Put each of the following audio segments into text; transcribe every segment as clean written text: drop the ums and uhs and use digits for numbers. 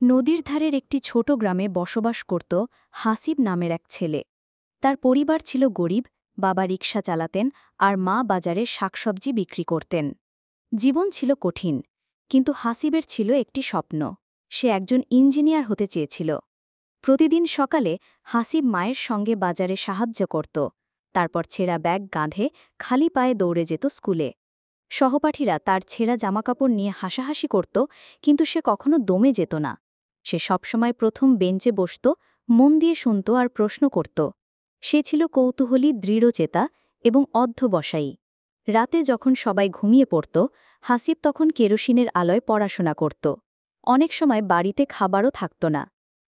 নদীর ধারের একটি ছোট গ্রামে বসবাস করত হাসিব নামের এক ছেলে। তার পরিবার ছিল গরিব, বাবা রিকশা চালাতেন আর মা বাজারে শাকসবজি বিক্রি করতেন। জীবন ছিল কঠিন, কিন্তু হাসিবের ছিল একটি স্বপ্ন। সে একজন ইঞ্জিনিয়ার হতে চেয়েছিল। প্রতিদিন সকালে হাসিব মায়ের সঙ্গে বাজারে সাহায্য করত, তারপর ছেঁড়া ব্যাগ কাঁধে খালি পায়ে দৌড়ে যেত স্কুলে। সহপাঠীরা তার ছেঁড়া জামাকাপড় নিয়ে হাসাহাসি করত, কিন্তু সে কখনো দমে যেত না। সে সবসময় প্রথম বেঞ্চে বসত, মন দিয়ে শুনত আর প্রশ্ন করত। সে ছিল কৌতূহলী, দৃঢ়চেতা এবং অধ্যবসায়ী। রাতে যখন সবাই ঘুমিয়ে পড়ত, হাসিব তখন কেরোসিনের আলোয় পড়াশোনা করত। অনেক সময় বাড়িতে খাবারও থাকত না।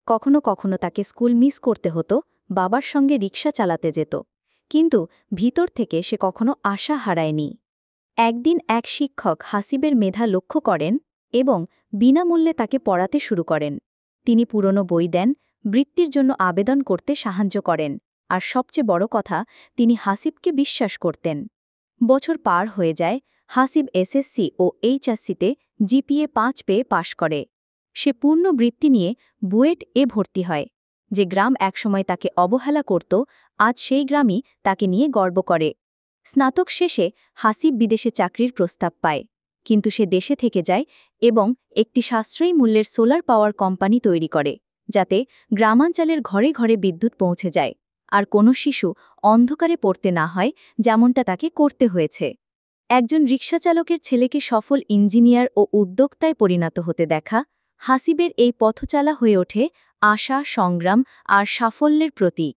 কখনো কখনো তাকে স্কুল মিস করতে হতো, বাবার সঙ্গে রিকশা চালাতে যেত। কিন্তু ভিতর থেকে সে কখনো আশা হারায়নি। একদিন এক শিক্ষক হাসিবের মেধা লক্ষ্য করেন এবং বিনামূল্যে তাকে পড়াতে শুরু করেন। তিনি পুরনো বই দেন, বৃত্তির জন্য আবেদন করতে সাহায্য করেন, আর সবচেয়ে বড় কথা, তিনি হাসিবকে বিশ্বাস করতেন। বছর পার হয়ে যায়, হাসিব এসএসসি ও এইচএসসিতে জিপিএ 5 পেয়ে পাশ করে। সে পূর্ণ বৃত্তি নিয়ে বুয়েট-এ ভর্তি হয়। যে গ্রাম একসময় তাকে অবহেলা করত, আজ সেই গ্রামই তাকে নিয়ে গর্ব করে। স্নাতক শেষে হাসিব বিদেশে চাকরির প্রস্তাব পায়, কিন্তু সে দেশে থেকে যায় এবং একটি সাশ্রয়ী মূল্যের সোলার পাওয়ার কোম্পানি তৈরি করে, যাতে গ্রামাঞ্চলের ঘরে ঘরে বিদ্যুৎ পৌঁছে যায় আর কোনো শিশু অন্ধকারে পড়তে না হয়, যেমনটা তাকে করতে হয়েছে। একজন রিকশাচালকের ছেলেকে সফল ইঞ্জিনিয়ার ও উদ্যোক্তায় পরিণত হতে দেখা, হাসিবের এই পথচলা হয়ে ওঠে আশা, সংগ্রাম আর সাফল্যের প্রতীক।